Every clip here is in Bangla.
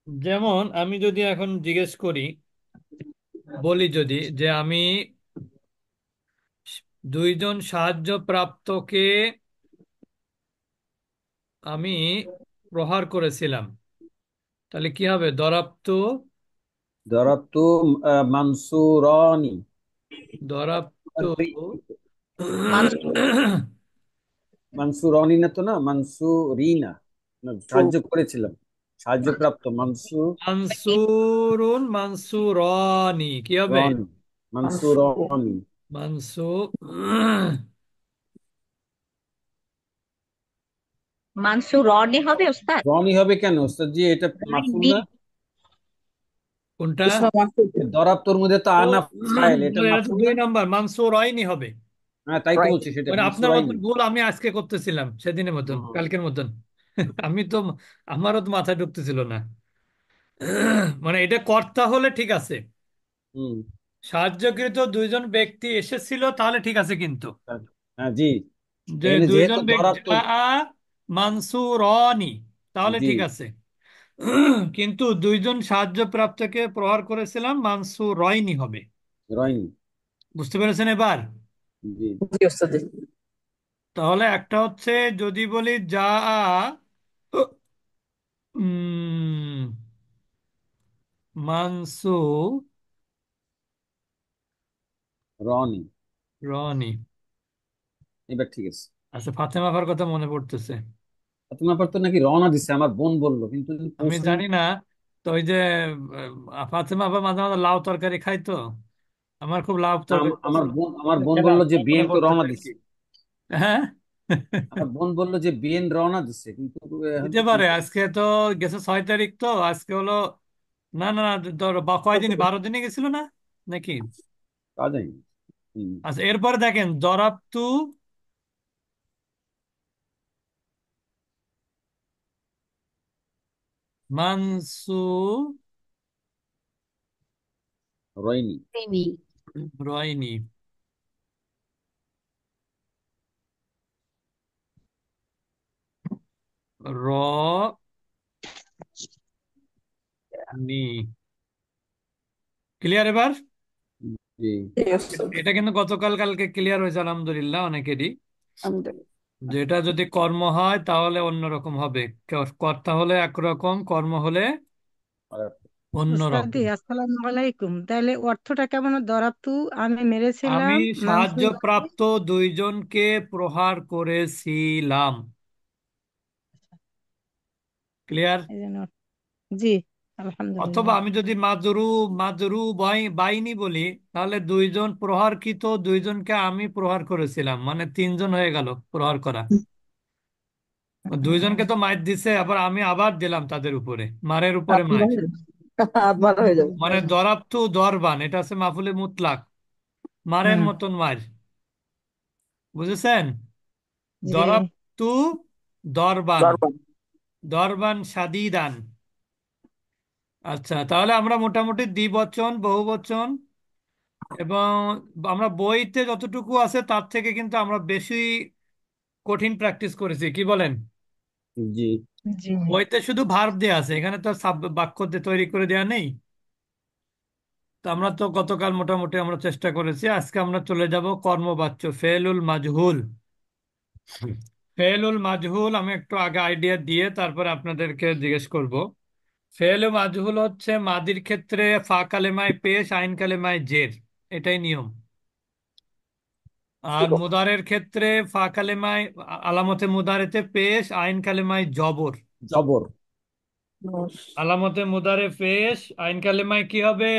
যেমন আমি যদি এখন জিজ্ঞেস করি, বলি যদি যে আমি দুইজন সাহায্যপ্রাপ্তকে আমি প্রহার করেছিলাম, তাহলে কি হবে? দরাপ্তু দরাবতু মানসুরানি। দরাপ্তু মানসুর মানসুরানি না তো, না মানসুরিনা। না, সাহায্য করেছিলাম, সাহায্যপ্রাপ্ত মানসুর মানসুরুন মানসুরানি কি হবে? রনি, মানসুরনি। মানসু মানসুর রনি হবে ওস্তাদ। রনি হবে কেন ওস্তাদ জি? এটা মাফুল জি। না। কোনটা? দরাবতোর মধ্যে তো ও আনা ফাইল, এটা এটা তো মাফুল না। 2 নাম্বার, মানসুরাইনি হবে। হ্যাঁ, তাই তো রাইট। বলছি, সেটা মানে আপনার মতন মানসুরাইনি। ভুল আমি আজকে করতেছিলাম, সেদিনের মতন, হুম। কালকের মতন। আমি তো, আমারও তো মাথায় ঢুকতেছিল না। মানে এটা কর্তা হলে ঠিক আছে, হুম। সাহায্যকৃত দুইজন ব্যক্তি এসেছিল তাহলে ঠিক আছে, কিন্তু হ্যাঁ জি। যে এখানে যেহেতু দুইজন ব্যক্তি দরাবতো। মানসুরনি তাহলে জি। ঠিক আছে। কিন্তু দুইজন সাহায্যপ্রাপ্তকে প্রহার করেছিলাম, মানসুরয়নি হবে। রয়নি। বুঝতে পেরেছেন এবার? জি। জি ওস্তাদ। তাহলে একটা হচ্ছে, যদি বলি যা উম, মানসু রনি। রনি। এবার ঠিক আছে। আচ্ছা, ফাতেমাফার কথা মনে পড়তেছে। তোমার পর তো নাকি রওনা দিছে, আমার বোন বললো, কিন্তু আমি পৌঁছানো। জানি না। তো ওই যে ফাতেমা আপা মাঝে মাঝে লাউ তরকারি খাই তো, আমার খুব লাউ তরকারি পছন্দ। আমার বোন খেলাম, বললো যে তাই মনে বিএন তো রওনা পড়তেছে আর কি। দিচ্ছে। হ্যাঁ। আমার বোন বললো যে বিএন রওনা দিচ্ছে, কিন্তু এখন দিতে তো পারে, পৌঁছে। আজকে তো গেছে 6 তারিখ, তো আজকে হলো, না না না, ধরো বা কয়দিন, 12 দিনে গেছিল না নাকি? পাওয়া যায়নি। হুম। আচ্ছা, এরপরে দেখেন জরাবতু মানসু রয়নি। সিমি। রয়নি। র নি। ক্লিয়ার এবার? জি। জি ওস্তাদ। এটা কিন্তু গতকাল কালকে ক্লিয়ার হয়েছে আলহামদুলিল্লাহ অনেকেরই। আলহামদুলিল্লাহ। যেটা যদি কর্ম হয় তাহলে অন্যরকম হবে, কর্তা হলে একরকম, কর্ম হলে আর উস্তাদি অন্যরকম। আসসালামু আলাইকুম, তাহলে অর্থটা কেমন? দরাবতু আমি আমি মেরেছিলাম, মানসুর সাহায্যপ্রাপ্ত দুইজনকে প্রহার করেছিলাম। ক্লিয়ার? এই জন্য। জি। অথবা আলহামদুলিল্লাহ। আমি যদি মাজরু মাজরু বাইনি বলি, তাহলে দুইজন প্রহারকৃত দুইজনকে আমি প্রহার করেছিলাম, মানে 3জন হয়ে গেল প্রহার করা। দুইজনকে তো মার দিছে, আবার আমি আবার দিলাম তাদের উপরে, মারের উপরে আপনি মার। ভালো আবার হয়ে যাবে। মানে দরাবতু দরবান, এটা আছে মাফুলে মুতলাক, মারের হুম। মতন মার। বুঝেছেন? জি। দরাবতু দরবান, দরবার। দরবান শাদিদান। আচ্ছা, তাহলে আমরা মোটামুটি দ্বিবচন, বহুবচন এবং আমরা বইতে যতটুকু আছে তার থেকে কিন্তু আমরা বেশি কঠিন প্র্যাকটিস করেছি, কি বলেন? জি। জি। বইতে শুধু ভার্ব দেয়া আছে, এখানে তো বাক্য দিয়ে তৈরি করে দেয়া নেই। তো আমরা তো গতকাল মোটামুটি আমরা চেষ্টা করেছি, আজকে আমরা চলে যাব কর্মবাচ্য ফেলুল মাজহুল। ফেলুল মাজহুল আমি একটু আগে আইডিয়া দিয়ে তারপরে আপনাদেরকে জিজ্ঞেস করব। ফেল মাজহুল হচ্ছে মাদির ক্ষেত্রে ফা কালেমায় পেশ, আইন কালেমায় জের, এটাই নিয়ম। আর মুদারের ক্ষেত্রে ফা কালেমায় আলামতে মুদারেতে পেশ, আইন কালেমায় জবর। জবর। আলামতে মুদারে পেশ, আইন কালেমায় কি হবে?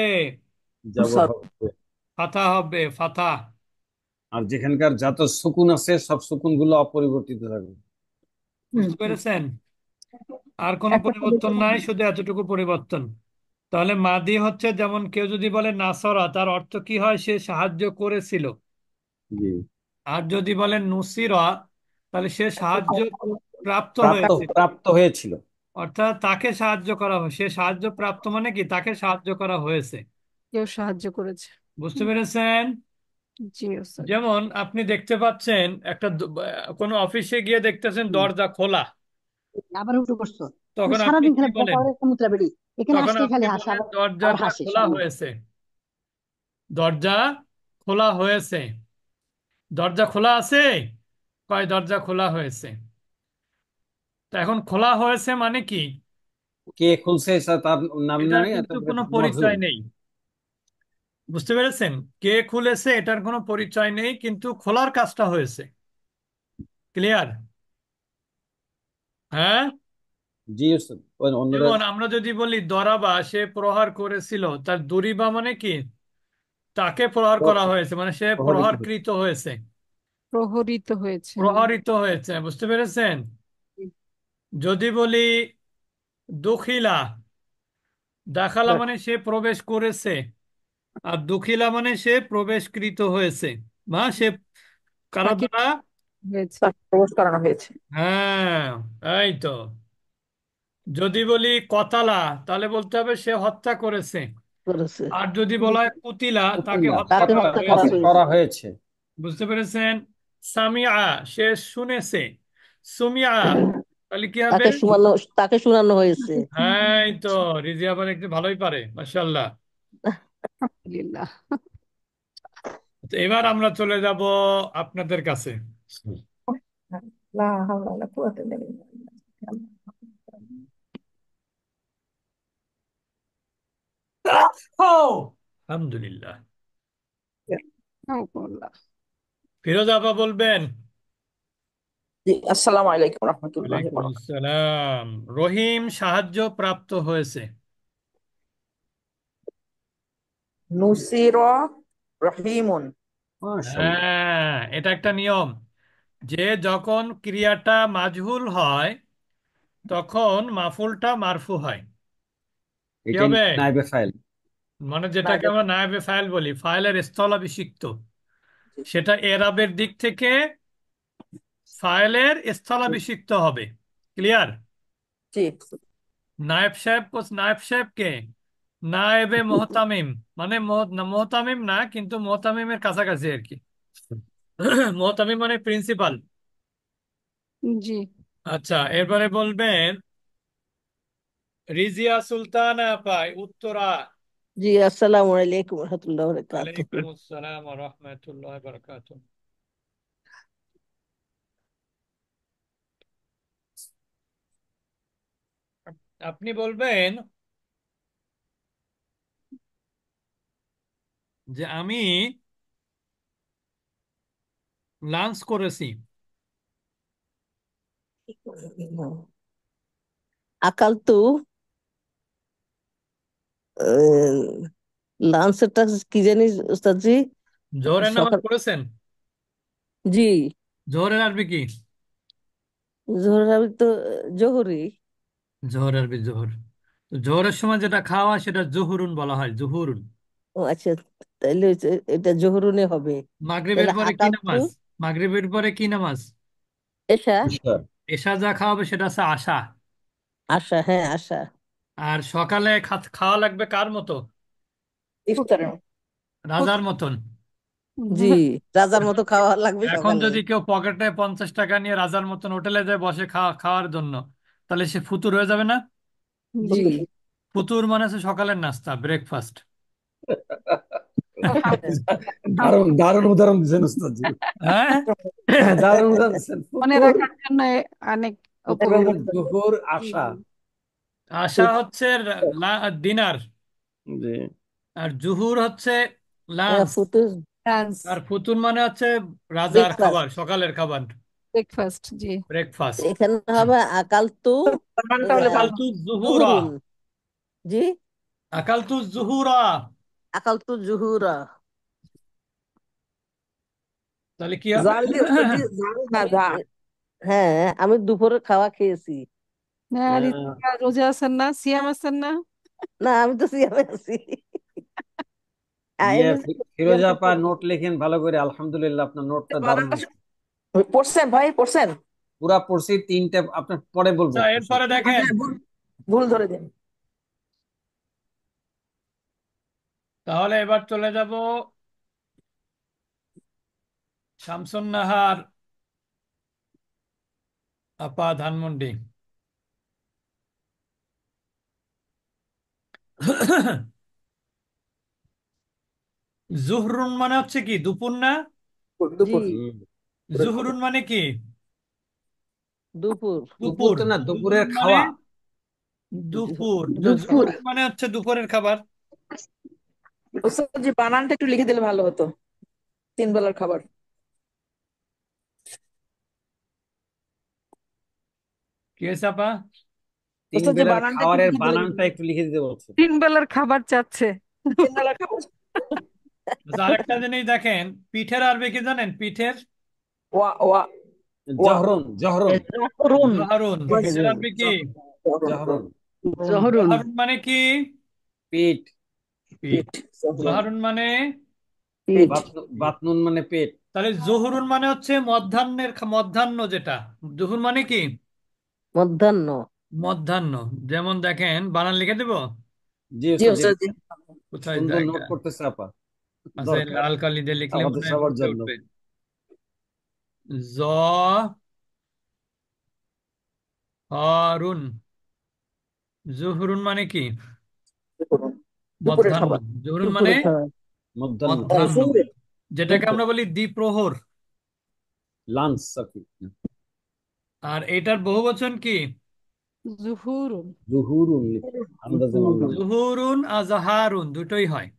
জবর হবে। ফাথা হবে, ফাথা। আর যেখানকার যত সুকুন আছে সব সুকুন গুলো অপরিবর্তিত থাকবে। বুঝতে পেরেছেন? আর কোনো একটা পরিবর্তন নাই, শুধু এতটুকু পরিবর্তন। তাহলে মাদি হচ্ছে, যেমন কেউ যদি বলে নাসরা, তার অর্থ কি হয়? সে সাহায্য করেছিল। জি। আর যদি বলেন নুসিরা, তাহলে সে সাহায্য প্রাপ্ত হয়েছিল। প্রাপ্ত হয়েছিল। অর্থাৎ তাকে সাহায্য করা হয়, সে সাহায্য প্রাপ্ত মানে কি, তাকে সাহায্য করা হয়েছে। কেউ সাহায্য করেছে। বুঝতে পেরেছেন? জি ওস্তাদ। যেমন আপনি দেখতে পাচ্ছেন একটা কোনো অফিসে গিয়ে দেখতেছেন দরজা খোলা, আবার উঠে করছো? তুমি তখন আপনি সারাদিন কি খেলে বলেন? বকা করে একটা মুত্রা বেড়ি। এখানে তখন আসলেই আপনি খালি হাসে, বলেন আবার আবার দরজাটা হাসে খোলা সামনে। হয়েছে। দরজা খোলা হয়েছে। দরজা খোলা আছে? কয় দরজা খোলা হয়েছে। তো এখন খোলা হয়েছে মানে কি? কে খুলছে তার নাম এটার জানি, এটা কিন্তু কোনো মজুর। পরিচয় নেই। বুঝতে পেরেছেন? কে খুলেছে এটার কোনো পরিচয় নেই, কিন্তু খোলার কাজটা হয়েছে। ক্লিয়ার? হ্যাঁ। জি উস্তাদ, অন্যরা। যেমন আমরা যদি বলি দরাবা, সে প্রহার করেছিল, তার দরিবা মানে কি? তাকে প্রহার করা হয়েছে, মানে সে প্রভাবিত হচ্ছে। প্রহারকৃত হয়েছে, প্রহরিত হয়েছে, হ্যাঁ। প্রহারিত হয়েছে। বুঝতে পেরেছেন? যদি বলি দুখিলা, দাখালা মানে সে প্রবেশ করেছে, আর দুখিলা মানে সে প্রবেশকৃত হয়েছে, বা সে কারো তাকে দ্বারা। হয়েছে। তাকে প্রবেশ করানো হয়েছে। হ্যাঁ, এই তো। যদি বলি কতালা, তাহলে বলতে হবে সে হত্যা করেছে। করেছে। আর যদি বলা হয় কুতিলা, তাকে কুতিলা, হত্যা তাকে করা হত্যা করা হয়েছে। হয়েছে। করা হয়েছে। বুঝতে পেরেছেন? সামিয়া, সে শুনেছে। সুমিয়া, তাহলে কি হবে? তাকে শোনানো, তাকে শোনানো হয়েছে। হ্যাঁ, এই তো। রিজিয়া আবার একটু ভালোই পারে, মাশাআল্লাহ। আলহামদুলিল্লাহ। তো এবার আমরা চলে যাব আপনাদের কাছে। লা হাওলা ওয়ালা কুওয়াতা ইল্লা বিল্লাহ। আলহামদুলিল্লাহ। আলহামদুলিল্লাহ। ফিরোজ আপা বলবেন। জি, আসসালামু আলাইকুম রহমতুল্লাহি ওয়া ওয়ালাইকুম বারাকাতুহু। আসসালাম। রহিম সাহায্য প্রাপ্ত হয়েছে। নুসিরা রহিমুন। মাশাআল্লাহ। হ্যাঁ, এটা একটা নিয়ম, যে যখন ক্রিয়াটা মাজহুল হয় তখন মাফুলটা মারফু হয়। কি এটাই হবে? নাইবে ফাইল। মানে না, যেটাকে আমরা নায়েবে ফাইল বলি, ফাইলের স্থলাভিষিক্ত, জি সেটা এরাবের দিক থেকে ফাইলের স্থলাভিষিক্ত হবে। ক্লিয়ার? জি নায়েব সাহেব, নায়েব সাহেবকে নায়েবে মোহতামিম, মানে মোহতামিম না, কিন্তু মোহতামিমের কাছাকাছি আর কি। মোহতামিম মানে প্রিন্সিপাল। জি। আচ্ছা, এরপরে বলবেন রিজিয়া সুলতানা পায় উত্তরা। জি, আসসালামু আলাইকুম রহমতুল্লাহ বারাকাতুহু। ওয়ালাইকুম আসসালাম ওয়া রাহমাতুল্লাহি ওয়া বারাকাতুহু। আপনি বলবেন যে আমি লাঞ্চ করেছি। আকাল তু, লাঞ্চটা কি জানি উস্তাদজি? জোহরের নামাজ সকাল, পড়েছেন? জি। জোহরের আরবি কি? জোহর, আমি তো জোহরি। জোহর আরবি জোহর। তো জোহরের সময় যেটা খাওয়া হয় সেটা জুহুরুন বলা হয়, জুহুরুন। ও আচ্ছা, তাইলে এটা জোহরুনে হবে। মাগরিবের তাহলে পরে কি আকাল তু, নামাজ? মাগরিবের পরে কি নামাজ? এশা। ঈশা। এশা যা খাওয়াবে সেটা হচ্ছে আশা। আশা, হ্যাঁ আশা। আর সকালে খাওয়া লাগবে কার মতো? ইফতারের। রাজার মতন। জি, রাজার মতো খাওয়া লাগবে এখন সকালে। যদি কেউ পকেটে 50 টাকা নিয়ে রাজার মতন হোটেলে যায় বসে খাওয়ার জন্য, তাহলে সে ফুতুর হয়ে যাবে না? জি। বুঝতে পেরেছি। ফুতুর মানে হচ্ছে সকালের নাস্তা, ব্রেকফাস্ট। দারুণ দারুণ উদাহরণ দিচ্ছেন উস্তাদ জি। হ্যাঁ। দারুণ উদাহরণ দিচ্ছেন। মনে ফুতুর, রাখার জন্য অনেক ফুতুর উপকার। হলো দুপুর, আশা। আশা হচ্ছে ডিনার, জি। আর জুহুর হচ্ছে লাঞ্চ, ফুতুর, লাঞ্চ, আর ফুতুর মানে হচ্ছে রাজার ব্রেকফাস্ট। খাবার, সকালের খাবার, ব্রেকফাস্ট, জি। ব্রেকফাস্ট। এখানে হবে আকাল তু, মানটা হলে ভালো। আকালতু জুহুরা। জুহুরুন। জি, আকালতু জুহুরা। আকাল তু জুহুরা। তাহলে কি হবে? জাল দিয়ে ওস্তাদ জি, জাল না যা। হ্যাঁ, আমি দুপুরে খাওয়া খেয়েছি। হ্যাঁ, আর রোজা আছেন না, সিয়াম আছেন না? না, আমি তো সিয়ামে আছি। ইয়ে, এমনি সিয়াম ফিরোজা করতে আপা নোট লেখেন ভালো করে, আলহামদুলিল্লাহ আপনার নোটটা দারুণ বানানটা হয়েছে। পড়ছেন ভাই, পড়ছেন? পুরা পড়ছি, তিনটা আপনার পরে বলবো আচ্ছা, question। এরপরে দেখেন। ভুল, ভুল ধরে দেন। তাহলে এবার চলে যাব শামসুন নাহার আপা ধানমন্ডি। জুহরুন মানে হচ্ছে কি, দুপুর না? জি, দুপুর। হুম। দুপুরের খাবার। জুহরুন মানে কি? দুপুর। দুপুর দুপুর। তো না, দুপুরের জুহরুন মানে খাওয়া। দুপুর, তো দুপুর। জুহরুন মানে হচ্ছে দুপুরের খাবার। ওস্তাদ জি, বানানটা একটু লিখে দিলে ভালো হতো। 3 বেলার খাবার। কি হয়েছে আপা? তিন ওস্তাদ জি, বেলার বানানটা একটু খাবারের লিখে দিলে বানানটা একটু লিখে দিতে বলছে। 3 বেলার খাবার চাচ্ছে। 3 বেলার খাবার। আচ্ছা, আরেকটা জিনিস দেখেন, পিঠের আরবি কি জানেন? পিঠের ওয়া ওয়া ওয়া জহরন, জহরন, জহরুন। জহরুন। এই যে পিঠের আরবি কি? জহরুন। জহরন। জহরুন। জহরুন মানে কি? পেট। পিঠ। পিঠ। জহরুন। জহরুন মানে, পিঠ। বাতনুন মানে পেট। তাহলে জহুরুন মানে হচ্ছে মধ্যাহ্নের মধ্যাহ্ন যেটা। জহুর মানে কি? মধ্যাহ্ন। মধ্যাহ্ন। যেমন দেখেন, বানান লিখে দেব। জি জি ওস্তাদ জি। ওস্তাদ জি। কোথায় সুন্দর জায়গা নোট করতেছে আপা, আছে? দরকার লাল কালি দিয়ে লিখলে আমাদের মনে হয় সবার ফুটে জন্য। উঠবে। জ হরুন। জহুরুন মানে কি? দুপুর। দুপুরের মধ্যাহ্ন। খাবার। জহুরুন মানে দুপুরে খাওয়া। মধ্যাহ্ন, মধ্যাহ্ন, জহুরে। যেটাকে দুপুর। আমরা বলি দ্বিপ্রহর। লাঞ্চ আর কি। আর এটার বহুবচন কি? জুহুরুন। জুহুরুন, আন্দাজে মানলাম। জুহুরুন আজহারুন, দুটোই হয়।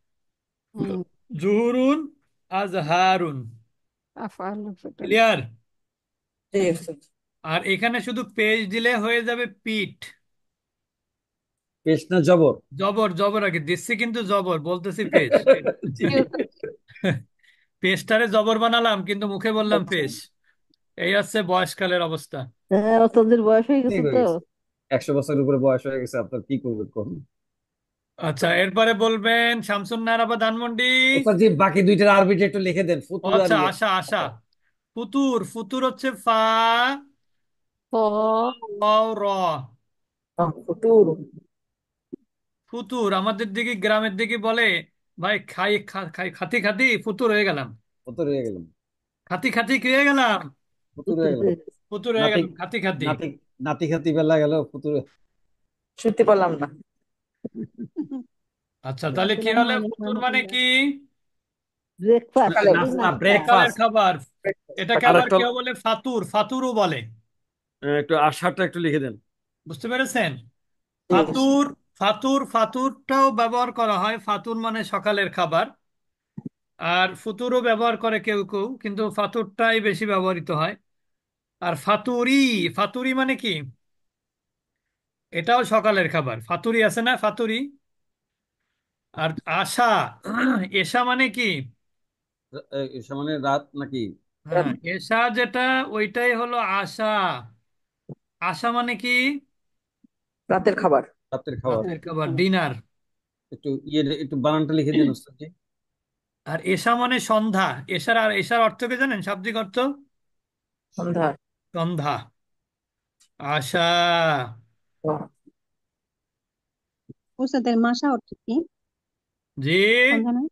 হুম। জুহুরুন আজহারুন। আফআল ফেটাল। ক্লিয়ার? জি ওস্তাদ। আর এখানে শুধু পেশ দিলে হয়ে যাবে পিঠ। পেশ না জবর? জবর, জবর আগে দিচ্ছি কিন্তু জবর বলতেছি পেশ। জি। পেশটারে জবর বানালাম কিন্তু মুখে বললাম আচ্ছা। পেশ। এই হচ্ছে বয়সকালের অবস্থা। হ্যাঁ, ওস্তাদের বয়স হয়ে ঠিক গেছে হয়ে তো। গেছে, 100 বছরের উপরে বয়স হয়ে গেছে, আপনার কি করবেন কখন। আচ্ছা, এরপরে বলবেন শামসুন নাহার আবার ধানমন্ডি। ওস্তাদ জি, বাকি দুইটার আরবিটা একটু লিখে দেন, ফুতুর আর আচ্ছা, ইয়ে। আশা, আশা। ফুতুর। ফুতুর হচ্ছে ফা ক ওয়াও র। ফুতুর। ফুতুর আমাদের দিকে, গ্রামের দিকে বলে, ভাই খাই খাই খাতি খাতি ফুতুর হয়ে গেলাম। ফুতুর হয়ে গেলাম, খাতি খাতি কি হয়ে গেলাম? ফুতুর হয়ে গেলাম। ফুতুর হয়ে নাতি, গেলাম, খাতি খাতি। নাতি, নাতি খাতি বেলা গেল ফুতুর। শুনতে পারলাম না। আচ্ছা, তাহলে কি হলো? ফুতুর মানে কি? ব্রেকফাস্ট, সকালে। নাস্তা, সকালের ব্রেকফাস্ট। খাবার। এটাকে আর আবার একটা কেউ বলে ফাতুর, ফাতুরও বলে। একটু আশাটা একটু লিখে দেন। বুঝতে পেরেছেন? জি ওস্তাদ। ফাতুর। ফাতুর, ফাতুরটাও ব্যবহার করা হয়। ফাতুর মানে সকালের খাবার। আর ফুতুরও ব্যবহার করে কেউ কেউ, কিন্তু ফাতুরটাই বেশি ব্যবহৃত হয়। আর ফাতুরি। ফাতুরি মানে কি? এটাও সকালের খাবার। ফাতুরি আছে না, ফাতুরি। আর আশা। এশা মানে কি? মানে রাত নাকি? হ্যাঁ, এশা যেটা, ওইটাই হলো আশা। আশা মানে কি? রাতের খাবার। রাতের খাবার। রাতের খাবার, ডিনার। একটু ইয়ে, একটু বানানটা লিখে দেন ওস্তাদ জি। আর এশা মানে সন্ধ্যা। আর এশার অর্থ কি জানেন? শাব্দিক অর্থ সন্ধ্যা। সন্ধ্যা। আশা। ওস্তাদের মাসা অর্থ কি? জি। সন্ধ্যা নয়,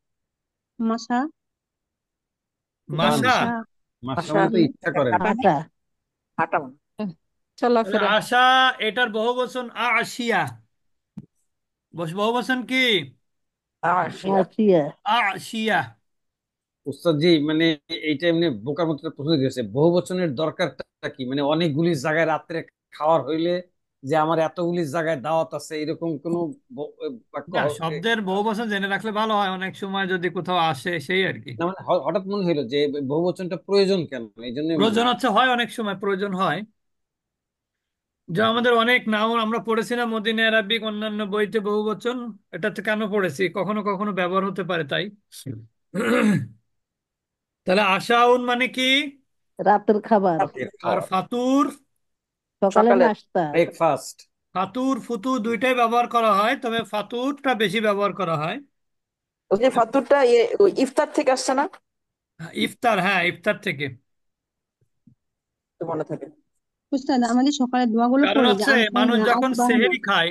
মাসা। মানে মাসা। মাসা। মাসা আশা। মানে তো ইচ্ছা করেন। আটা। হাঁটা মানে। তাহলে চলাফেরা। আশা, এটার বহুবচন আশিয়া। বহুবচন কি? আসিয়া। আসিয়া। আশিয়া। উস্তাদ জি, মানে এইটা এমনি বোকার মতো প্রশ্ন গেছে, বহু বচনের দরকারটা কি? মানে অনেকগুলি জায়গায় রাত্রে খাওয়ার হইলে যে আমার এতগুলি জায়গায় দাওয়াত আছে, এরকম কোন বাক্য না, শব্দের বহুবচন জেনে রাখলে ভালো হয়, অনেক সময় যদি কোথাও আসে, সেই আর কি। না, মানে হঠাৎ মনে হইলো যে বহু বচনটা প্রয়োজন কেন, এই জন্য মানে। প্রয়োজন হচ্ছে, হয় অনেক সময় প্রয়োজন হয়। যে আমাদের অনেক নাম আমরা পড়েছি না, মদিনা আরবিক অন্যান্য বইতে বহুবচন। এটা তো কেন পড়েছি, কখনো কখনো ব্যবহার হতে পারে তাই। তাহলে আশাউন মানে কি? রাতের খাবার। রাতের আর খাবার, ফাতুর। সকালে সকালে। নাস্তা। ব্রেকফাস্ট। ফাতুর ফুতুর দুইটাই ব্যবহার করা হয়, তবে ফাতুরটা বেশি ব্যবহার করা হয়। ওই যে ফাতুরটা ওই ইফতার থেকে আসছে না? ইফতার, হ্যাঁ, ইফতার থেকে। তো মনে থাকে। ওস্তাদ আমাদের সকালের দোয়াগুলো কারণ পড়ে যে হচ্ছে, মানুষ আরবানা যখন আসবাহানা। সেহেরি খায়,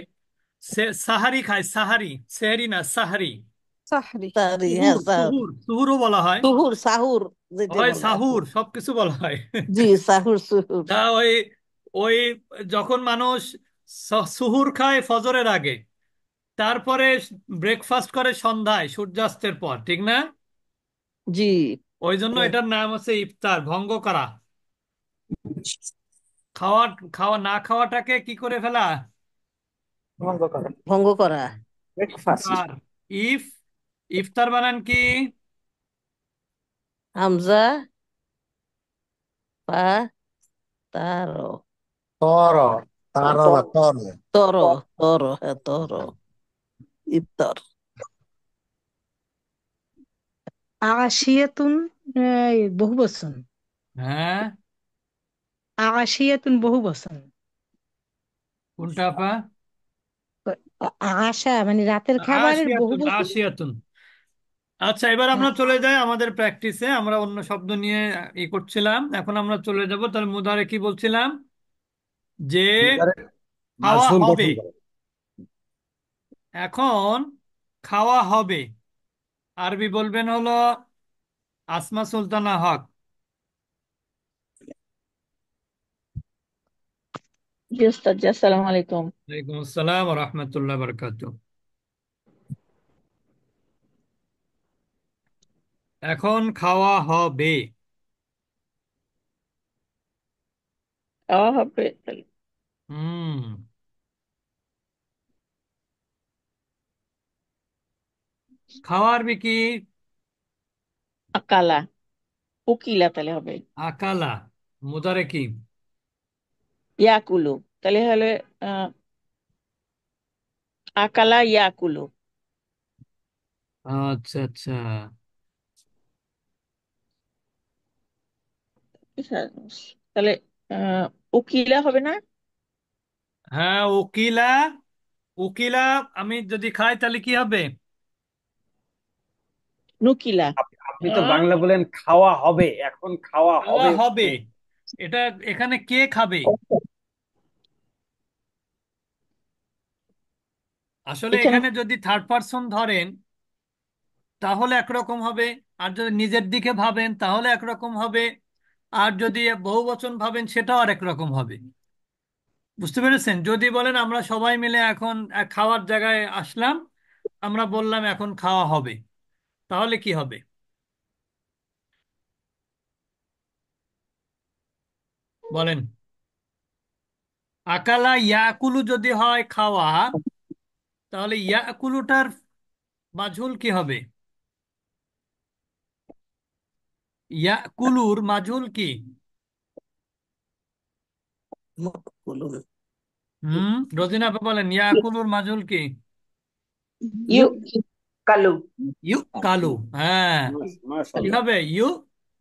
সাহারি খায়, সাহারি, সেহেরি না, সাহারি। সাহরি। সাহরি, হ্যাঁ সুহুর, সাহরি। সুহুর, সুহুরও বলা হয়। সুহুর, সাহুর যেটা হয় বলে আর কি। সাহুর, সবকিছু বলা হয়। জি, সাহুর, সুহুর। তা ওই ওই যখন মানুষ সুহুর খায় ফজরের আগে, তারপরে ব্রেকফাস্ট করে সন্ধ্যায় সূর্যাস্তের পর, ঠিক না? জি। ওই জন্য এটার নাম হচ্ছে ইফতার, ভঙ্গ করা। খাওয়া খাওয়া না খাওয়াটাকে কি করে ফেলা? ভঙ্গ করা, ভঙ্গ করা। ব্রেকফাস্ট। ইফতার। ইফ ইফতার বানান কি? হামজা পা তারো। তর তার না তর। তর। তর, হ্যাঁ তর। ইফতার। আশিয়াতুন বহুবচন। হ্যাঁ, আশিয়াতুন বহুবচন। কোনটা আপা? আশা মানে রাতের খাবারের আশিয়াতুন, বহুবচন। আশিয়াতুন। আচ্ছা, এবার আমরা হ্যাঁ, চলে যাই আমাদের প্র্যাকটিসে। আমরা অন্য শব্দ নিয়ে করছিলাম, এখন আমরা চলে যাব। তাহলে মুদারে কি বলছিলাম? যে মুদারে খাওয়া মাজহুল হবে। গঠন করে। এখন খাওয়া হবে, আরবি বলবেন হলো আসমা সুলতানা হক। জি ওস্তাদ জি, আসসালামু আলাইকুম। ওয়ালাইকুম আসসালাম ওয়া রাহমাতুল্লাহি ওয়া বারাকাতুহু। এখন খাওয়া হবে। খাওয়া হবে তাহলে হুম। খাওয়া আরবি কি? আকালা, উকিলা তাহলে হবে। আকালা। মুদারে কি? ইয়াকুলু, তাহলে হলে আহ, আকালা ইয়াকুলু। আচ্ছা আচ্ছা। ঠিক আছে। তাহলে আহ উকিলা হবে না? হ্যাঁ, উকিলা। উকিলা। আমি যদি খাই তাহলে কি হবে? নুকিলা। আপনি তো আহ, বাংলা বলেন খাওয়া হবে, এখন খাওয়া খাওয়া হবে। হবে। এটা এখানে কে খাবে? আসলে এখানে এখানে যদি থার্ড পারসন ধরেন তাহলে একরকম হবে, আর যদি নিজের দিকে ভাবেন তাহলে একরকম হবে, আর যদি বহুবচন ভাবেন সেটাও আর একরকম হবে। বুঝতে পেরেছেন? যদি বলেন আমরা সবাই মিলে এখন এক খাওয়ার জায়গায় আসলাম, আমরা বললাম এখন খাওয়া হবে, তাহলে কি হবে? বলেন। আকালা ইয়াকুলু যদি হয় খাওয়া, তাহলে ইয়াকুলুটার মাঝুল কি হবে? ইয়াকুলুর মাঝুল কি? মাকুলুন। হুম, রোজিনা আপা বলেন ইয়াকুলুর মাঝুল কি? ইউ কালু, ইউ কালু। হ্যাঁ, কি মাশাআল্লাহ। হবে? ইউ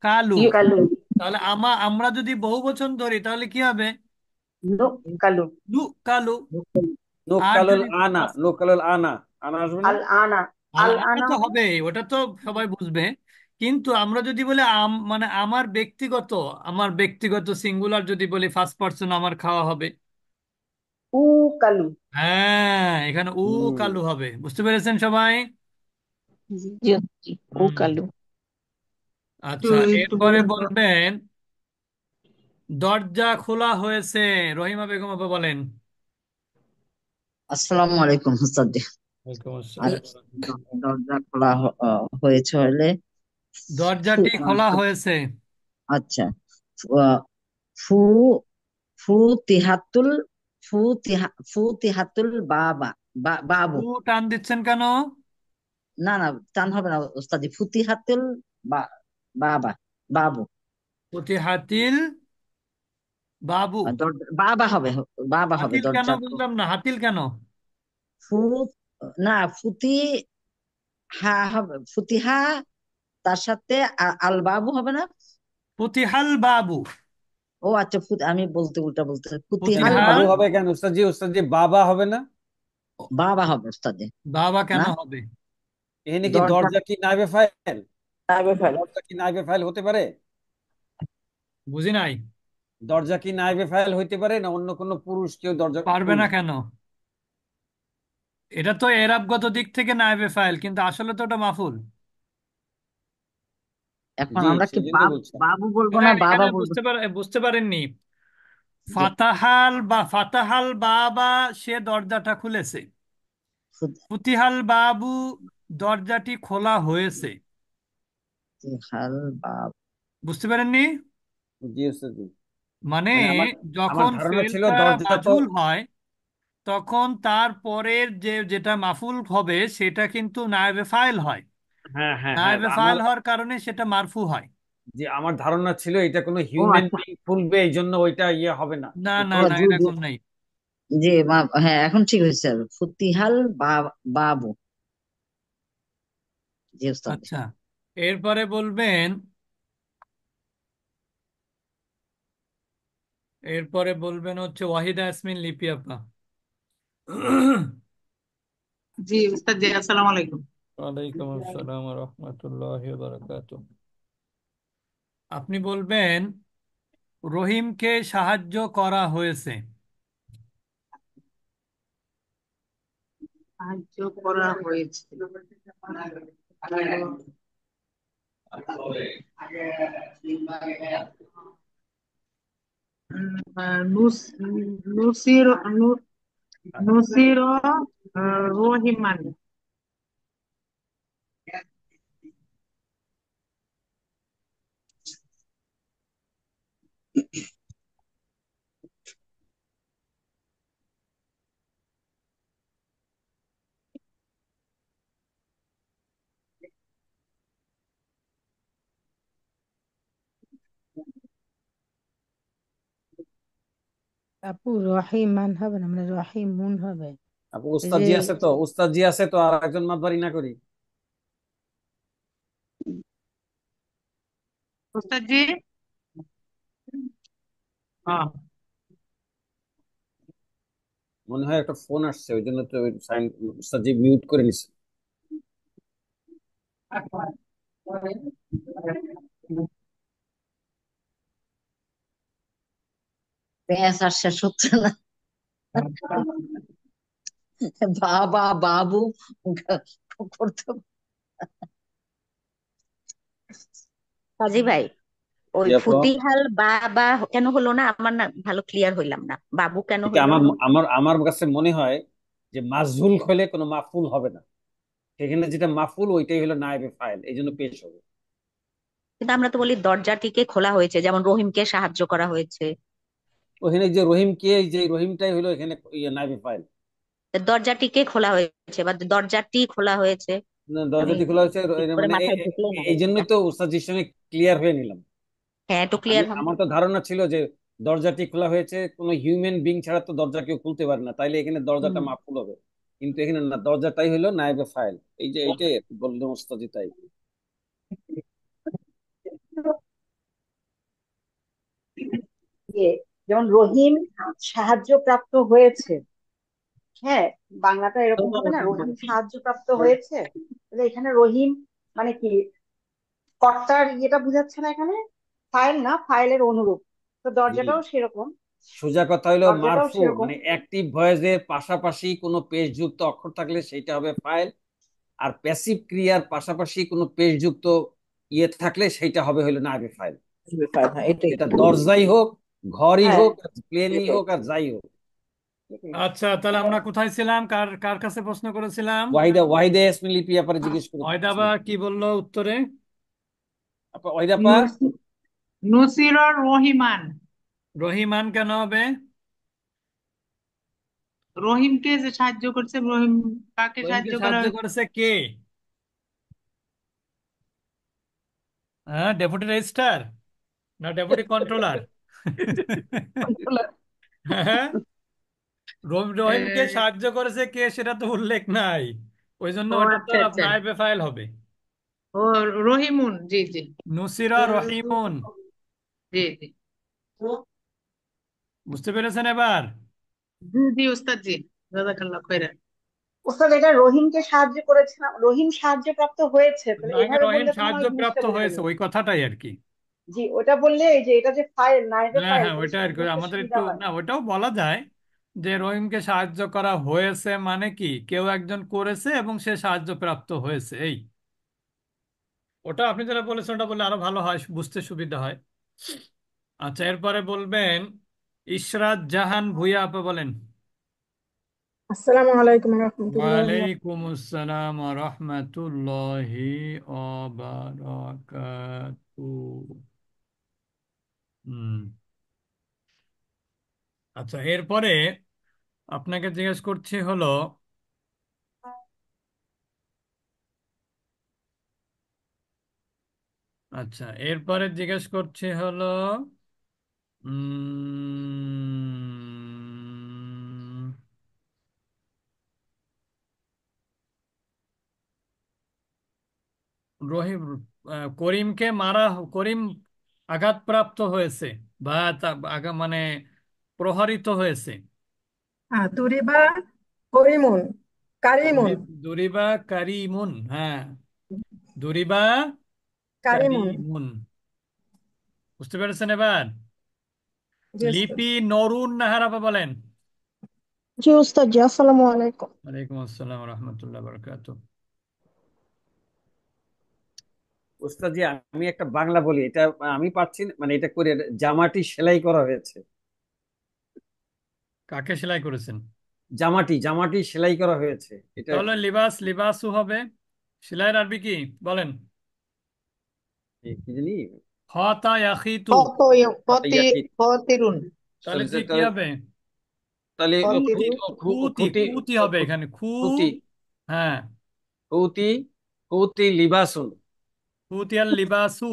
কালু। ইউ কালু, তাহলে আমরা যদি বহুবচন ধরি তাহলে কি হবে? নু কালু, লু কালু। আর নোকালুল যদি আনা, নোকালুল আনা, আনা আসবে না? আল আনা, আল আল আনা আনা তো হবে। হবে, ওটা তো সবাই বুঝবে। কিন্তু আমরা যদি বলি মানে আমার ব্যক্তিগত সিঙ্গুলার যদি বলি ফার্স্ট পার্সন, আমার খাওয়া হবে। উ কালু। হ্যাঁ, এখানে উ হুম। কালু হবে। বুঝতে পেরেছেন সবাই? জি। জি জি, উ হুম। কালু। আচ্ছা, এরপরে বলবেন দরজা খোলা হয়েছে। রহিমা বেগম আপা বলেন। আসসালামু আলাইকুম হুস্তাদ জি। ওয়ালাইকুম আসসালাম। আচ্ছা, দরজা খোলা হয়েছে হলে দরজাটি খোলা হয়েছে। আচ্ছা, আহ, ফু ফু তিহাতুল ফু তিহাতুল বাবা উ বাবু। টান দিচ্ছেন কেন? না না, টান হবে না ওস্তাদি। ফুতিহাতুল বা বাবা বাবু। হাতিল বাবু। বাবা হবে, বাবা হবে হাতিল কেন দরজা বুঝলাম না, হাতিল কেন? ফু না ফুতি হা হবে, ফুতিহা তার সাথে আল বাবু হবে না? ফতিহাল বাবু। ও আচ্ছা, আমি বলতে উল্টা বলতে কেন ফুতিহাল বাবু ফতিহাল বাবু। হবে কেন উস্তাদ জি? উস্তাদ জি বাবা হবে না? বাবা হবে ওস্তাদ। বাবা কেন না, হবে? এখানে কি দরজা দরজা কি নাইবে ফাইল? নাইবে ফেল। দরজা কি নাইবে ফাইল হতে পারে? বুঝি নাই। দরজা কি নাইবে ফাইল হইতে পারে না অন্য কোনো পুরুষ কেউ দরজা পারবে না খুলবে? কেন? এটা তো এরাবগত দিক থেকে নায়েবে ফাইল, কিন্তু আসলে তো ওটা মাফুল। এখন জি, আমরা কি সেই জন্যই বলছেন। বাবু বলবো না দেখেন, বাবা এখানে বলবো? বুঝতে পারেননি। যে ফাতাহাল বাবা সে দরজাটা খুলেছে। ফুতিহাল বাবু, দরজাটি খোলা হয়েছে। ফুতিহাল বাব। বুঝতে পারেননি? জি ওস্তাদ জি। মানে মানে আমার আমার যখন ধারণা ছিল ফেলটা দরজা তো। মাজহুল হয় তখন তার পরের যেটা মাফুল হবে সেটা কিন্তু নায়েবে ফাইল হয়। হ্যাঁ হ্যাঁ হ্যাঁ, নায়েবে ফাইল আমার হওয়ার কারণে সেটা মারফু হয়। যে আমার ধারণা ছিল এটা কোনো ও হিউম্যান আচ্ছা। বিং খুলবে, এই জন্য ওইটা ইয়ে হবে না। না না ও না, জি জি এরকম নেই। জি হ্যাঁ, এখন ঠিক হয়েছে। ফুতিহাল বাবু। জি ওস্তাদ জি। আচ্ছা, এরপরে বলবেন, হচ্ছে ওয়াহিদা ইয়াসমিন লিপি আপা। জি উস্তাদ জি, আসসালামু আলাইকুম। ওয়ালাইকুম আসসালাম রহমতুল্লাহ বারাকাতু। আপনি বলবেন রহিমকে সাহায্য করা হয়েছে। সাহায্য করা হয়েছে। নুসির নুসির রহিমান। আপু রহিমান হবে না, মানে রহিমুন হবে। আপু এই উস্তাদ যে জি আছে তো, উস্তাদ জি আছে তো, আর একজন মাতবারি না করি। উস্তাদ জি। হ্যাঁ। মনে হয় একটা ফোন আসছে, ওই জন্য তো সাইন উস্তাদ জি মিউট করে নিছে। পেঁয়াজ আর শেষ হচ্ছে না। বাবা বাবু করতে। কাজী ভাই, ওই জি আপু, ফুতিহাল বা বা কেন হলো না? আমার না ভালো ক্লিয়ার হইলাম না, বাবু কেন এটা হইলো আমার না? আমার আমার কাছে মনে হয় যে মাজহুল হলে কোনো মাফুল হবে না, সেখানে যেটা মাফুল ওইটাই হলো নায়েবে ফাইল, এই জন্য পেশ হবে। কিন্তু আমরা তো বলি দরজাটিকে খোলা হয়েছে, যেমন রহিমকে সাহায্য করা হয়েছে। ওখানে যে রহিম কে, যে রহিমটাই হলো এখানে ইয়ে নায়েবে ফাইল। তা দরজাটিকে খোলা হয়েছে বা দরজাটি খোলা হয়েছে। না, আমি দরজাটি খোলা হচ্ছে ঠিক করে মানে মাথায় ঢুকলো না এই ব্যাপারটা। জন্যই তো উস্তাদজির সঙ্গে ক্লিয়ার হয়ে নিলাম। হ্যাঁ, একটু ক্লিয়ার হন। আমার তো ধারণা ছিল যে দরজাটি খোলা হয়েছে, কোনো হিউম্যান বিং ছাড়া তো দরজা কেউ খুলতে পারে না, তাইলে এখানে দরজাটা হুম। মাফুল হবে। কিন্তু এখানে না, দরজাটাই হলো নায়েবে ফাইল। এই যে এইটাই আর কি বললাম ওস্তাদি, তাই। যে যেমন রহিম সাহায্য প্রাপ্ত হয়েছে, হ্যাঁ, বাংলাটা এরকম হবে না, রহিম সাহায্য প্রাপ্ত হয়েছে। তাহলে এখানে রহিম মানে কি, কর্তার ইয়েটা বুঝাচ্ছে না এখানে, ফাইল না, ফাইলের অনুরূপ। তো জি, দরজাটাও সেরকম। সোজা কথা হলো দরজাটাও মারফু, সেরকম। মানে অ্যাক্টিভ ভয়েসের পাশাপাশি কোনো পেশযুক্ত অক্ষর থাকলে সেটা হবে ফাইল, আর প্যাসিভ ক্রিয়ার পাশাপাশি কোনো পেশযুক্ত ইয়ে থাকলে সেটা হবে হলো নায়েবে ফাইল। হ্যাঁ এটাই। এটা দরজাই হোক, ঘরই হ্যাঁ হোক, প্লেনই এটাই হোক, আর যাই হোক। এটাই। আচ্ছা, তাহলে আমরা কোথায় ছিলাম? কার কার কাছে প্রশ্ন করেছিলাম? ওয়াহিদা ওয়াহিদা ইয়াসমিন লিপি ব্যাপারে জিজ্ঞেস ওয়াহিদাবা করেছিলাম। কি বললো উত্তরে? আপা ওয়াহিদা পা। নুসির রহিমান। রহিমান কেন হবে? রহিমকে যে সাহায্য করছে, রহিম কাকে রহিমকে সাহায্য করা সাহায্য হয়েছে? করেছে কে? হ্যাঁ, ডেপুটি রেজিস্ট্রার না ডেপুটি কন্ট্রোলার? হ্যাঁ, রহিমকে সাহায্য করেছে কে সেটা তো উল্লেখ নাই, ওই জন্য ও ওটা তো আচ্ছা আচ্ছা। নায়েবে ফাইল হবে। ও রহিমুন, জি জি। নুসিরা রহিমুন। জি জি। বুঝতে পেরেছেন এবার? জি জি উস্তাদ জি, জাযাকাল্লাহ খাইরান। ওস্তাদ, এটা রহিমকে সাহায্য করেছে না, রহিম সাহায্য প্রাপ্ত হয়েছে, তাহলে আগে এভাবে রহিম বললে তো মনে সাহায্য হয় জিনিসটা প্রাপ্ত বোঝা হয়েছে, যাবে। ওই কথাটাই আর কি। জি, ওটা বললে এই যে এটা যে ফাইল, নাইবে হ্যাঁ ফাইল, হ্যাঁ, তাহলে ওইটা সেটা আর কি, বুঝতে আমাদের সুবিধা একটু হয়। না, ওটাও বলা যায় যে রহিমকে সাহায্য করা হয়েছে মানে কি কেউ একজন করেছে এবং সে সাহায্য প্রাপ্ত হয়েছে, এই ওটা আপনি যেটা বলেছেন ওটা বললে আরো ভালো হয়, বুঝতে সুবিধা হয়। আচ্ছা, এরপরে বলবেন ইশরাত জাহান ভুঁইয়া আপা বলেন। আসসালামু আলাইকুম রহমতুল্লাহ। ওয়ালাইকুম আসসালাম রহমতুল্লাহি বারাকাতুহু। হুম। আচ্ছা, এরপরে আপনাকে জিজ্ঞেস করছি হলো, আচ্ছা এরপরে জিজ্ঞেস করছি হলো, উম, রহিম, করিমকে মারা, করিম আঘাতপ্রাপ্ত হয়েছে বা মানে প্রহারিত হয়েছে। তুরিবা করিমুন কারিমুন দুরিবা কারিমুন, হ্যাঁ, দুরিবা কারিমুন। কারিমুন। বুঝতে পেরেছেন এবার? জি উস্তাদ। লিপি নরুন নাহারাবা বলেন। জি উস্তাদ জি, আসসালামু আলাইকুম। ওয়ালাইকুম আসসালাম রহমতুল্লাহ বরকাত। ওস্তাদ জি, আমি একটা বাংলা বলি, এটা আমি পাচ্ছি না, মানে এটা করে জামাটি সেলাই করা হয়েছে। কাকে সেলাই করেছেন? জামাটি জামাটি সেলাই করা হয়েছে, এটা তাহলে কি? লিবাস, লিবাসু হবে। সেলাইয়ের আরবি কি বলেন? কি জানি। হতা ইয়াখিতু। ইয়াকি। ফতিরুন তাহলে জি কি তাহলে হবে? তাহলে ফতিরুন খুতি, খুঁটি। খুতি হবে এখানে, খুঁটি। হ্যাঁ, খুঁতি। খুঁতি লিবাসুন। খুতি আর লিবাসু।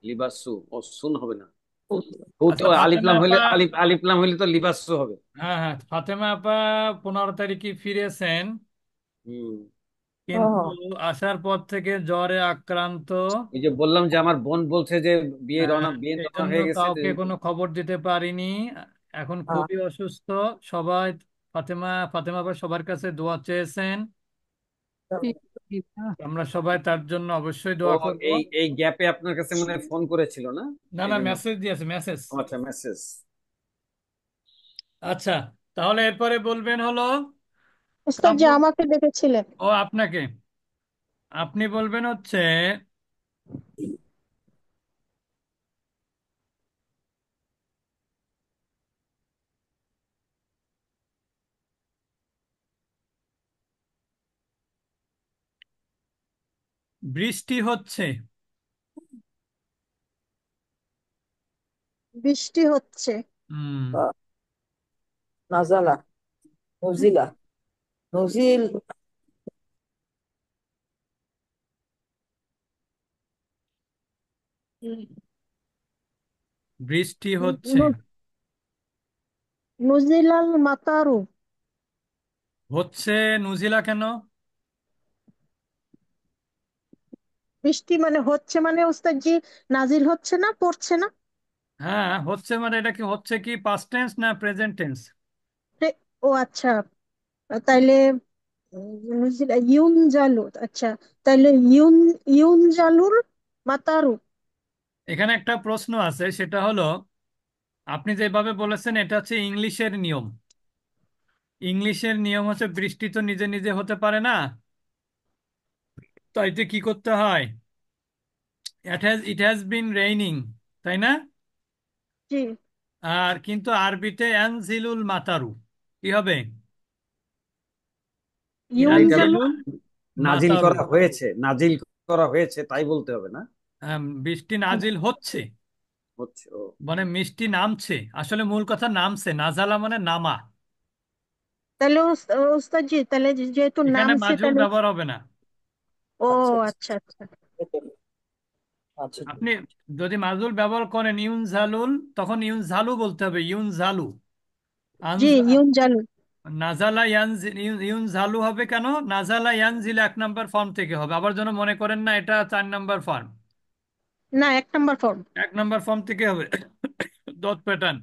লিবাসু, ও সুন হবে না। খুঁতি আচ্ছা ও ফাতেমা আলিফলাম হইলে, আপা, আলিফলাম হইলে তো লিবাসু হবে। হ্যাঁ হ্যাঁ, ফাতেমা আপা 15 তারিখে ফিরেছেন, হুম। কিন্তু আসার পর থেকে জ্বরে আক্রান্ত। এই যে বললাম যে আমার বোন বলছে যে বিয়ে হ্যাঁ, রওনা, বিয়ে এই রওনা জন্য হয়ে গেছে কাউকে কোনো খবর দিতে পারিনি। এখন খুবই অসুস্থ। সবাই, ফাতেমা, ফাতেমা আপা সবার কাছে দোয়া চেয়েছেন। আমরা সবাই তার জন্য অবশ্যই ও দোয়া করব। এই এই গ্যাপে আপনার কাছে মানে ফোন করেছিল না? না এই না, জন্য। মেসেজ দিয়েছে, মেসেজ। ও আচ্ছা, মেসেজ। আচ্ছা, তাহলে এরপরে বলবেন হলো উস্তাদ জি আবু, আমাকে ডেকেছিলেন। ও আপনাকে, আপনি বলবেন হচ্ছে বৃষ্টি হচ্ছে। বৃষ্টি হচ্ছে। হুম। নাজালা, নজিলা, নজিল। বৃষ্টি হচ্ছে। নু- নুজিলাল মাতারু। হচ্ছে, নুজিলা কেন? বৃষ্টি মানে হচ্ছে মানে উস্তাদ জি, নাজিল হচ্ছে না, পড়ছে না। হ্যাঁ হচ্ছে, মানে এটা কি হচ্ছে, কি পাস্ট টেন্স না প্রেজেন্ট টেন্স? ও আচ্ছা, তাইলে ইউন জালু, আচ্ছা, তাইলে ইউন জালুর মাতারু। এখানে একটা প্রশ্ন আছে, সেটা হলো আপনি যেভাবে বলেছেন এটা হচ্ছে ইংলিশের নিয়ম। ইংলিশের নিয়ম হচ্ছে বৃষ্টি তো নিজে নিজে হতে পারে না, তাইতে কি করতে হয়? ইট হ্যাজ বিন রেইনিং, তাই না? জি, আর কিন্তু আরবিতে ইয়ানজিলুল মাতারু, কি হবে? ইউন এটা জালু। ইয়ানজিলুল নাজিল মাতারু। করা হয়েছে, নাজিল করা হয়েছে তাই বলতে হবে না? বৃষ্টি নাজিল হচ্ছে, হচ্ছে, ও। মানে মিষ্টি নামছে, আসলে মূল কথা নামছে, নাজালা মানে নামা। তাহলে উস্তাদ জি, তাহলে যেহেতু এখানে নামছে মাজুল তাহলে। ব্যবহার হবে না। ও আচ্ছা আচ্ছা, আচ্ছা আচ্ছা। আচ্ছা। আপনি যদি মাজুল ব্যবহার করেন ইউন ঝালুল, তখন ইউন ঝালু বলতে হবে, ইউন ঝালু। জি, ইউন জালু। নাজালা ইউন ঝালু হবে কেন? নাজালা ইয়ানজিল 1 নম্বর ফর্ম থেকে হবে, আবার যেন মনে করেন না এটা 4 নম্বর ফর্ম। না, 1 নম্বর ফর্ম। 1 নম্বর ফর্ম থেকে হবে। Dot pattern.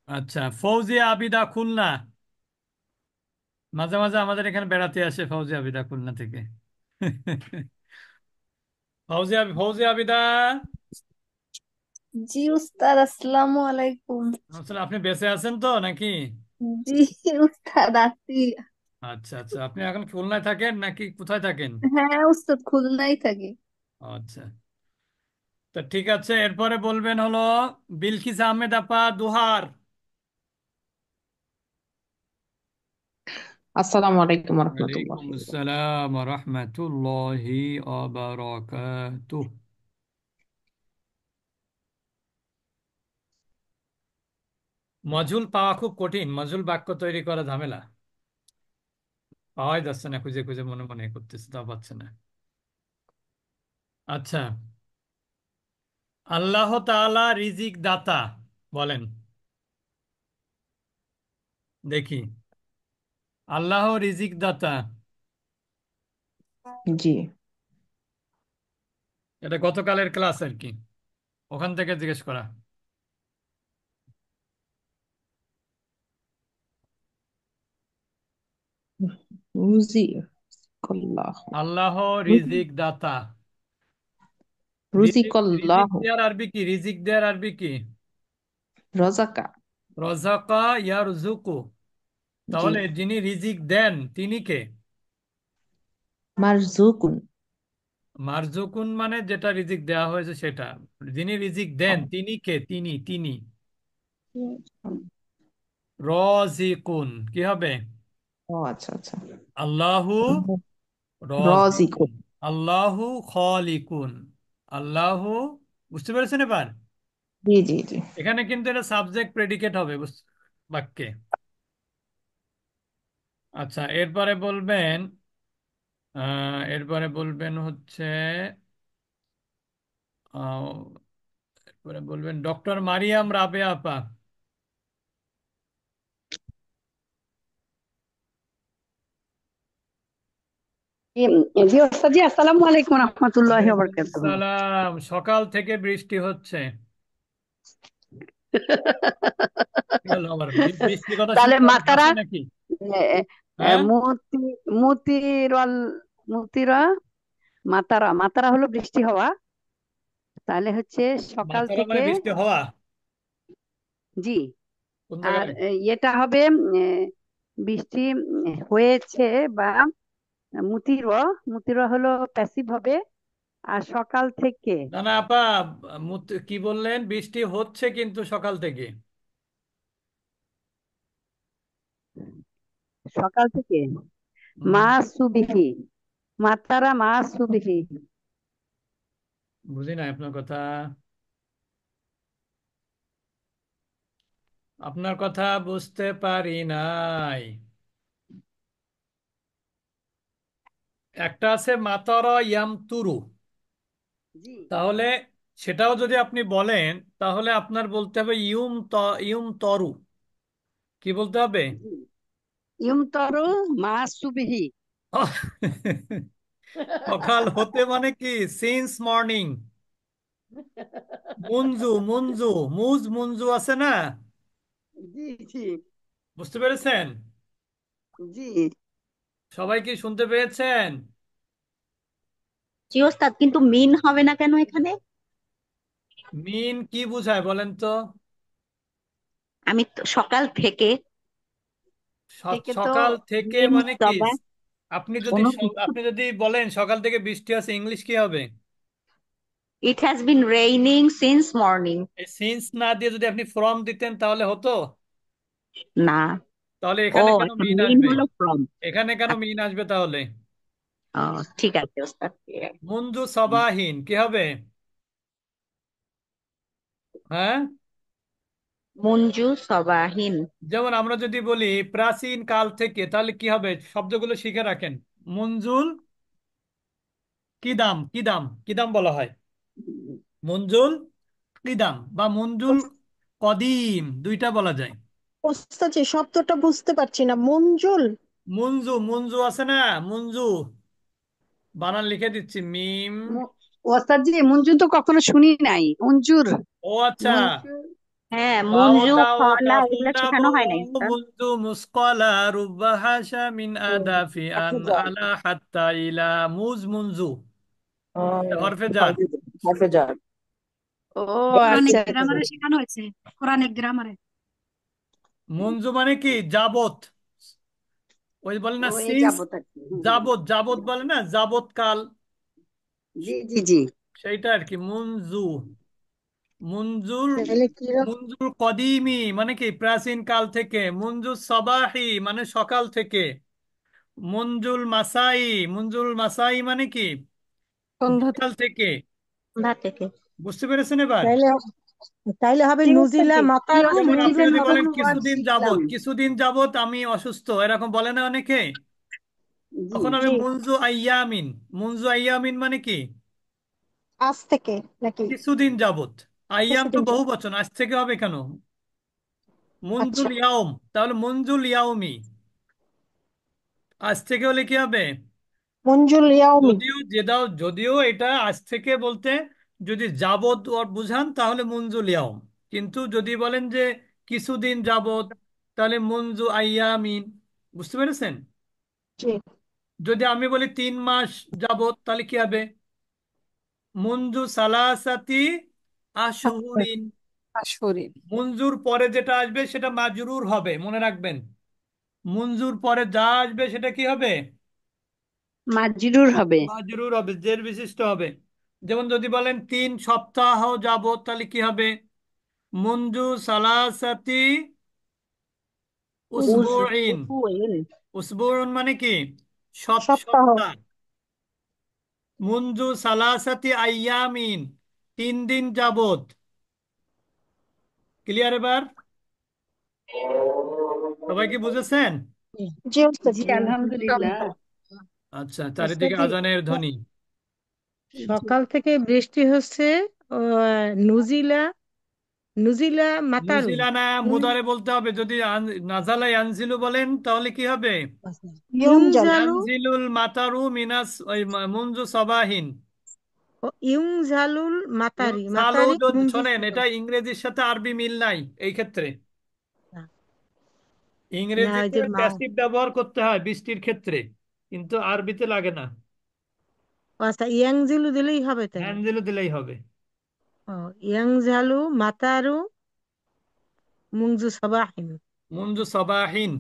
আচ্ছা, ফৌজিয়া আবিদা খুলনা, মাঝে মাঝে আমাদের এখানে বেড়াতে আসে ফৌজিয়া আবিদা খুলনা থেকে। ফৌজিয়া আবিদা। জি উস্তাদ, আসসালামু আলাইকুম। আসলে আপনি বেঁচে আছেন তো নাকি? জি উস্তাদ আছি। আচ্ছা আচ্ছা, আপনি এখন খুলনায় থাকেন নাকি কোথায় থাকেন? হ্যাঁ উস্তাদ, খুলনায় থাকি। আচ্ছা, তো ঠিক আছে, এরপরে বলবেন হলো বিলকিস আহমেদ আপা দোহার। আসসালামু আলাইকুম রহমতুল্লাহ। ওয়ালাইকুম আসসালাম রহমতুল্লাহি বারাকাতুহ। মজুল পাওয়া খুব কঠিন, মজুল বাক্য তৈরি করা ঝামেলা। পাওয়াই যাচ্ছে না, খুঁজে খুঁজে মনে মনে করতেছে, তা পাচ্ছে না। আচ্ছা, আল্লাহ তাআলা রিজিক দাতা, বলেন দেখি। আল্লাহ রিজিক দাতা, জি। এটা গতকালের ক্লাস আর কি, ওখান থেকে জিজ্ঞেস করা। রুজি কল্লাহ। আল্লাহ রিজিক দাতা। রুজি রিজিক রিজিক কল্লাহ। দেওয়ার আরবি কি? রিজিক দেওয়ার আরবি কি? রজাকা। রজাকা ইয়ারজুকু। জি। তাহলে যিনি রিজিক দেন তিনি কে? মারজুকুন। মারজুকুন মানে যেটা রিজিক দেওয়া হয়েছে সেটা। যিনি রিজিক দেন ও। তিনি কে? তিনি তিনি রজিকুন কি হবে? ও আচ্ছা আচ্ছা। আল্লাহু রজিকুন, রজিকুন। আল্লাহু খালিকুন, আল্লাহু। বুঝতে পেরেছেন এবার? জি জি জি। এখানে কিন্তু এটা সাবজেক্ট প্রেডিকেট হবে বাক্যে। আচ্ছা, এরপরে বলবেন এরপরে বলবেন হচ্ছে এরপরে বলবেন ডক্টর মারিয়াম রাবেয়া আপা। জি ওস্তাদ জি, আসসালামু আলাইকুম রহমতুল্লাহি ওয়া ওয়ালাইকুম বারাকাতুহু। সালাম। সকাল থেকে বৃষ্টি হচ্ছে। কি হলো আবার? বৃষ্টির কথা তাহলে শুনে আবার মাতারা হাসে নাকি? এ- হ্যাঁ, মুতি মুতিরল মুতিরা মাতারা মাতারা হলো বৃষ্টি হওয়া। তাহলে হচ্ছে সকাল মাতারা মানে থেকে। বৃষ্টি হওয়া? জি। কোন আর জায়গায়? এটা হবে বৃষ্টি হয়েছে বা মুতির মুতির হলো প্যাসিভ হবে। আর সকাল থেকে। না না আপা, কি বললেন? বৃষ্টি হচ্ছে কিন্তু সকাল থেকে। সকাল থেকে হুম, মা সুবিহি মাতারা মা সুবিহি। বুঝি না আপনার কথা। আপনার কথা বুঝতে পারি নাই। একটা আছে মাতারা ইয়ামতুরু, জি তাহলে সেটাও যদি আপনি বলেন তাহলে আপনার বলতে হবে ইউম তরু। কি বলতে হবে? জি ইউমতরু মা সুবিহি। সকাল হতে মানে কি? Since morning. মুনজু মুনজু, মুনজু আছে না? জি জি বুঝতে পেরেছেন? জি। সবাই কি শুনতে পেয়েছেন? জি ওস্তাদ, কিন্তু মিন হবে না কেন এখানে? মিন কি বুঝায় বলেন তো? আমি তো সকাল থেকে থেকে তো সকাল থেকে মিন মানে কি? সবা আপনি যদি কোনো কিছু। আপনি যদি বলেন সকাল থেকে বৃষ্টি আছে, ইংলিশ কি হবে? It has been raining since morning. এই সিন্স না দিয়ে যদি আপনি ফ্রম দিতেন তাহলে হতো। না। তাহলে ও, এখানে কেন এটা মিন মিন আসবে? হলো ফ্রম। এখানে কেন মিন আসবে তাহলে? ঠিক আছে ওস্তাদ। মুনজু সবাহিন কি হবে? হ্যাঁ, মঞ্জু সবাহিন। যেমন আমরা যদি বলি প্রাচীন কাল থেকে, তাহলে কি হবে? শব্দগুলো শিখে রাখেন। মঞ্জুল কিদাম, কিদাম কিদাম বলা হয়। মঞ্জুল কিদাম বা মঞ্জুল কদিম, দুইটা বলা যায়। ওস্তাদ জি শব্দটা বুঝতে পারছি না, মঞ্জুল। মুনজু মুনজু আছে না? মুনজু, বানান লিখে দিচ্ছি, মিম। ওস্তাদ জি মঞ্জুর তো কখনো শুনি নাই। মঞ্জুর ও আচ্ছা। মঞ্জুর। হ্যাঁ, বাও মঞ্জু তাও ফলা কাফু এগুলো না বু শেখানো হয় নাই ওস্তাদ। মুনজু মুসকলা রুব্বা হাসা মিন আদাফি আন হাফেজা। আলা হাত্তা ইলা মুনজু। এটা হরফে জার। হাফেজা হাফেজা। ও বলছি আচ্ছা তো আচ্ছা। হাফেজা। শেখানো হয়েছে কোরআনিক গ্রামারে। মুনজু মানে কি? যাবত। ওই বলে না ও এই সিন্স, যাবত আর কি। যাবত যাবত বলে না, যাবত কাল, জি জি জি। সেইটা আর কি মুনজু। মুনজুল, তাহলে কি মুনজুল কদিমি মানে কি? প্রাচীন কাল থেকে। মুনজু সবাহি মানে সকাল থেকে। মঞ্জুল মাসাই। মঞ্জুল মাসাই মানে কি? সন্ধ্যা বিকাল থেকে। সন্ধ্যা থেকে। বুঝতে পেরেছেন এবার? তাইলে তাইলে হবে জি নুজিলা ওস্তাদজি মাতার পিওর যেমন আপনি মঞ্জুল যদি ইন্টেলিজেন্ট বলেন কোন ওয়ার্ড কিছুদিন শিখলাম। যাবত, কিছুদিন যাবত আমি অসুস্থ, এরকম বলে না অনেকে? জি তখন হবে জি মুনজু আইয়ামিন। মুনজু আইয়ামিন মানে কি? আজ থেকে নাকি কিছুদিন যাবত। আইয়াম তো কিছুদিন বহু যাবত। বচন, আজ থেকে হবে কেন? আচ্ছা, মুনজুল ইয়াউম, তাহলে মঞ্জুল ইয়াউমি। আজ থেকে হলে কি হবে? মঞ্জুল ইয়াউমি। যদিও এটা আজ থেকে বলতে যদি যাবত বুঝান তাহলে মুনজুল ইয়াউম, কিন্তু যদি বলেন যে কিছুদিন যাবত তাহলে মুনজু আইয়ামিন। বুঝতে পেরেছেন? জি যদি আমি বলি 3 মাস যাবত তাহলে কি হবে? মুনজু সালাসাতি আশহুরিন। আশরিন। মুনজুর পরে যেটা আসবে সেটা মাজরুর হবে, মনে রাখবেন। মুনজুর পরে যা আসবে সেটা কি হবে? মাজরুর হবে। মাজরুর হবে, জের বিশিষ্ট হবে। যেমন যদি বলেন 3 সপ্তাহ যাবত তাহলে কি হবে? মুনজু সালাসাতি উসবুইন। উসবুইন। উসবুইন মানে কি? সপ্তাহ। সপ্তাহ। মুনজু সালাসাতি আইয়ামিন, 3 দিন যাবত। ক্লিয়ার এবার? সবাই কি বুঝেছেন? জি ওস্তাদ জি জি আলহামদুলিল্লাহ। আচ্ছা, ওস্তাদ চারিদিকে জি আজানের ধ্বনি। সকাল থেকে বৃষ্টি হচ্ছে। নুজিলা নুজিলা মাতারু। নুজিলা না, নুন- মুদারে বলতে হবে। যদি নাজালা ইয়ানজিলু বলেন তাহলে কি হবে? ইউংজালু। ইয়ানজিলুল মাতারু মিনাস ওই মুনজু সবাহিন। ইউংজালুল মাতারি ইউনজালু মাতারি মুঞ্জু শোনেন, এটা সাবা। ইংরেজির সাথে আরবি মিল নাই এই ক্ষেত্রে। না না, ওই ইংরেজিতে যে প্যাসিভ ব্যবহার করতে হয় বৃষ্টির ক্ষেত্রে, কিন্তু আরবিতে লাগে না। আচ্ছা ইয়াংজিলু দিলেই হবে তাহলে। ইয়ানজিলু দিলেই হবে। ও ইয়াংজালু মাতারু মুঞ্জু সাবাহিন। মুনজু সবাহিন।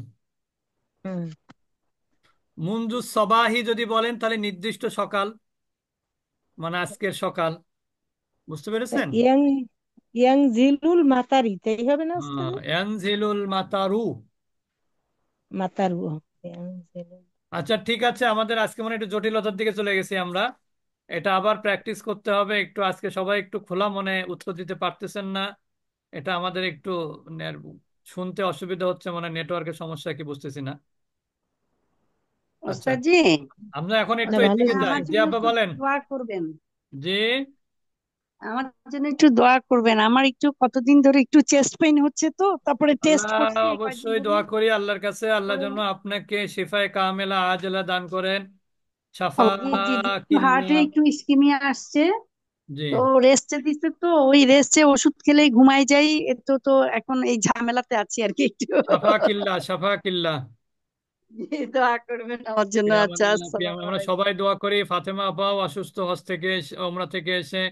হুম। মুনজু সবাহি যদি বলেন তাহলে নির্দিষ্ট সকাল, মানে আজকের সকাল। বুঝতে পেরেছেন? ইয়াং ইয়াংজিলুল মাতারি তাই হবে না ওস্তাদ? ইয়ানজিলুল মাতারু। মাতারু ইয়াংজিলুল। আচ্ছা ঠিক আছে, আমাদের আজকে মনে হয় একটু জটিলতার দিকে চলে গেছি আমরা। এটা আবার প্র্যাকটিস করতে হবে একটু। আজকে সবাই একটু খোলা মনে উত্তর দিতে পারতেছেন না, এটা আমাদের একটু নে- শুনতে অসুবিধা হচ্ছে, মানে নেটওয়ার্কের সমস্যা কি বুঝতেছি না। আচ্ছা, ওস্তাদজি আমরা এখন না একটু ভালো এদিকে যাই। আমার জি জন্য আব্বা একটু বলেন। দোয়া করবেন। জি। আমার জন্য একটু দোয়া করবেন, আমার একটু কতদিন ধরে একটু চেস্ট পেইন হচ্ছে, তো তারপরে টেস্ট আল্লাহ করছি এই কয়েকদিন অবশ্যই ধরে। দোয়া করি আল্লাহর কাছে, আল্লাহ যেন আপনাকে শিফায়ে কামেলা আজলা দান করেন। শাফা জি জি জি একটু কিল্লা। হার্টে একটু ইসকিমিয়া আসছে, জি। তো রেস্টে দিচ্ছে, তো ওই রেস্টে ওষুধ খেলেই ঘুমাই যাই। তো তো এখন এই ঝামেলাতে আছি আর কি একটু। শাফা কিল্লা, শাফা কিল্লা। জি, দোয়া করবেন আমার জন্য। আচ্ছা ফিয়ামানিল্লাহ, আসসালামু আমরা আলাইকুম। সবাই দোয়া করি। ফাতেমা আপাও অসুস্থ, হজ থেকে ওমরা থেকে এসে।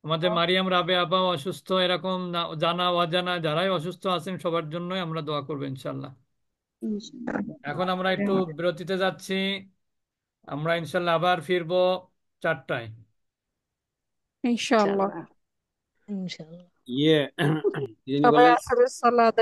আমাদের মারিয়াম রাবে আপাও অসুস্থ। এরকম জানা অজানা যারাই অসুস্থ আছেন সবার জন্যই আমরা দোয়া করবো ইনশাল্লাহ। এখন আমরা একটু বিরতিতে যাচ্ছি। আমরা ইনশাল্লাহ আবার ফিরবো 4টায়। ইনশাআল্লাহ। ইনশাআল্লাহ। ইনশাআল্লাহ। ইয়ে যিনি সবাই বলেন আসরের সালাত